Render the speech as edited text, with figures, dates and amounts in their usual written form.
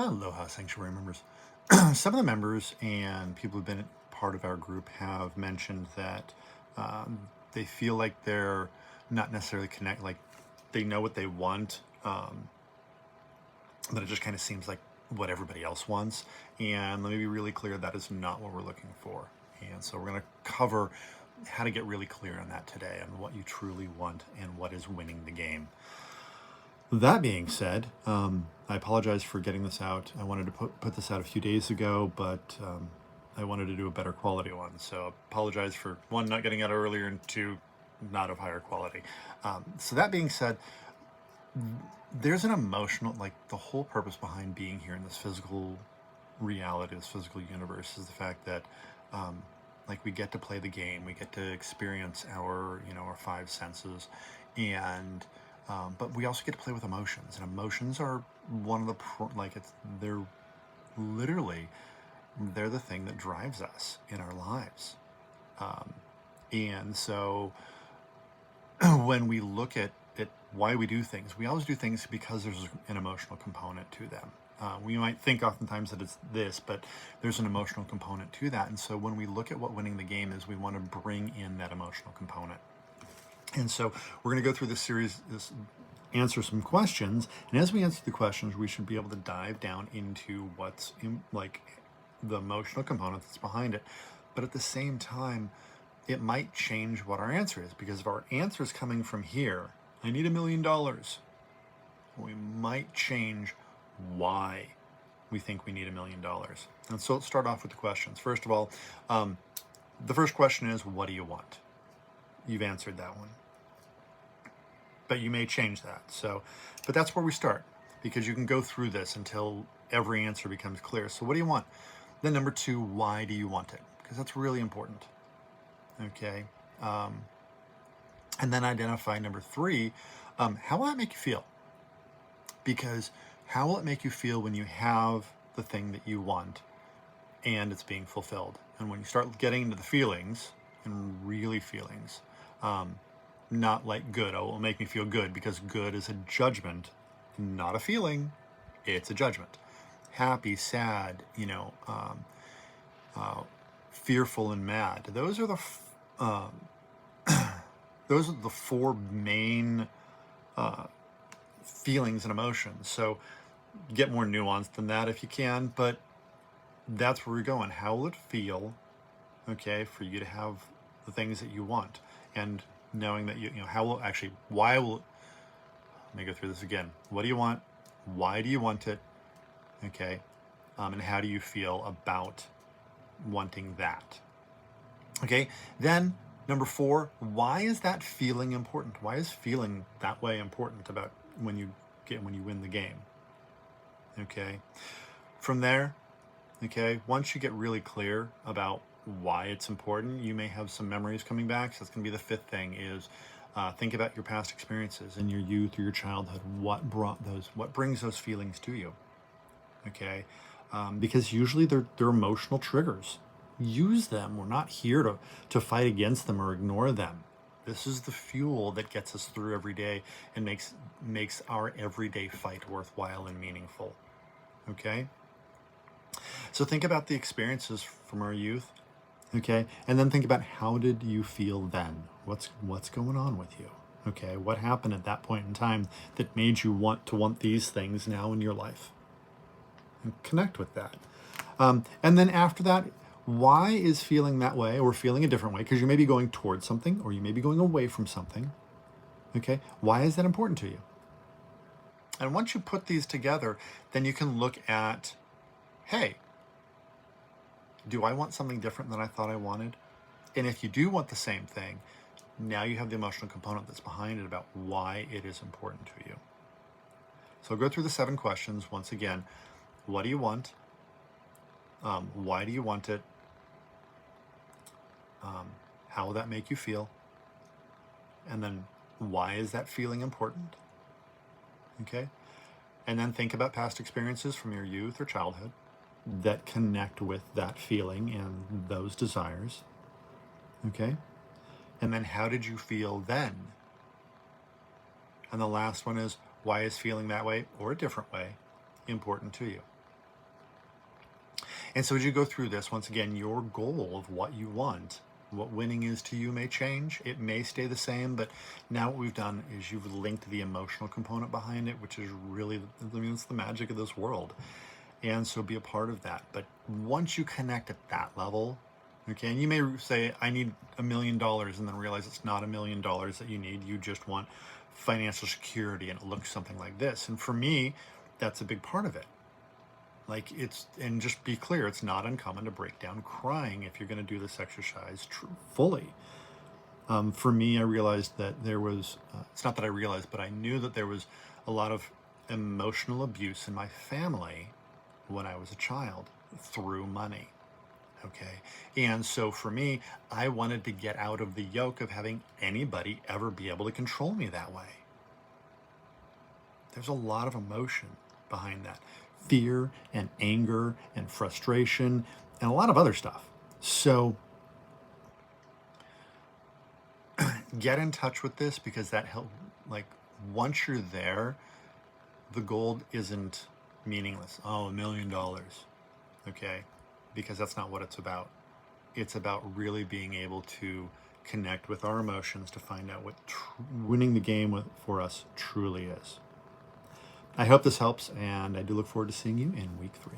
Aloha, Sanctuary members. Some of the members and people who've been part of our group have mentioned that they feel like they're not necessarily like they know what they want, but it just kind of seems like what everybody else wants. And let me be really clear, that is not what we're looking for. And so we're going to cover how to get really clear on that today and what you truly want and what is winning the game. That being said, I apologize for getting this out. I wanted to put this out a few days ago, but I wanted to do a better quality one. So apologize for one, not getting out earlier, and two, not of higher quality. So that being said, there's an emotional, like the whole purpose behind being here in this physical reality, this physical universe, is the fact that like we get to play the game, we get to experience our, our five senses, and but we also get to play with emotions, and emotions are one of the they're literally, they're the thing that drives us in our lives. And so when we look at why we do things, we always do things because there's an emotional component to them. We might think oftentimes that it's this, but there's an emotional component to that. And so when we look at what winning the game is, we want to bring in that emotional component. And so we're going to go through this series, answer some questions. And as we answer the questions, we should be able to dive down into what's like the emotional component that's behind it. But at the same time, it might change what our answer is, because if our answer is coming from here, I need $1 million, we might change why we think we need $1 million. And so let's start off with the questions. First of all, the first question is, what do you want? You've answered that one, but you may change that. So, but that's where we start, because you can go through this until every answer becomes clear. So what do you want? Then number two, why do you want it? Because that's really important. Okay. And then identify number three, how will that make you feel? Because how will it make you feel when you have the thing that you want and it's being fulfilled? And when you start getting into the feelings, and really feelings, not like good, oh, it will make me feel good, because good is a judgment, not a feeling, it's a judgment. Happy, sad, fearful and mad. Those are the those are the four main feelings and emotions. So get more nuanced than that if you can, but that's where we're going. How will it feel, okay, for you to have the things that you want? And knowing that why will, let me go through this again. What do you want? Why do you want it? Okay. And how do you feel about wanting that? Okay. Then number four, why is that feeling important? Why is feeling that way important about when you win the game? Okay. From there, okay, once you get really clear about why it's important, you may have some memories coming back. So that's going to be the fifth thing, is think about your past experiences in your youth or your childhood. What brings those feelings to you? Okay. Because usually they're emotional triggers. Use them. We're not here to fight against them or ignore them. This is the fuel that gets us through every day and makes our everyday fight worthwhile and meaningful. Okay? So think about the experiences from our youth, okay? And then think about, how did you feel then? What's going on with you? Okay? What happened at that point in time that made you want these things now in your life? And connect with that. And then after that, why is feeling that way or feeling a different way? Because you may be going towards something or you may be going away from something. Okay? Why is that important to you? And once you put these together, then you can look at, hey, do I want something different than I thought I wanted? And if you do want the same thing, now you have the emotional component that's behind it about why it is important to you. So I'll go through the 7 questions once again. What do you want? Why do you want it? How will that make you feel? And then why is that feeling important? Okay. And then think about past experiences from your youth or childhood that connect with that feeling and those desires. Okay. And then how did you feel then? And the last one is, why is feeling that way or a different way important to you? And so as you go through this, once again, your goal of what you want, what winning is to you may change. It may stay the same, but now what we've done is you've linked the emotional component behind it, which is really, I mean, it's the magic of this world. And so be a part of that. But once you connect at that level, okay, and you may say, I need $1 million, and then realize it's not $1 million that you need. You just want financial security, and it looks something like this. And for me, that's a big part of it. Like and just be clear, it's not uncommon to break down crying if you're going to do this exercise fully. For me, I realized that there was, it's not that I realized, but I knew that there was a lot of emotional abuse in my family when I was a child through money. Okay. And so for me, I wanted to get out of the yoke of having anybody ever be able to control me that way. There's a lot of emotion behind that. Fear and anger and frustration and a lot of other stuff. So get in touch with this, because that helps. Like, once you're there, the gold isn't meaningless. Oh, $1 million. Okay. Because that's not what it's about. It's about really being able to connect with our emotions to find out what winning the game for us truly is. I hope this helps, and I do look forward to seeing you in week 3.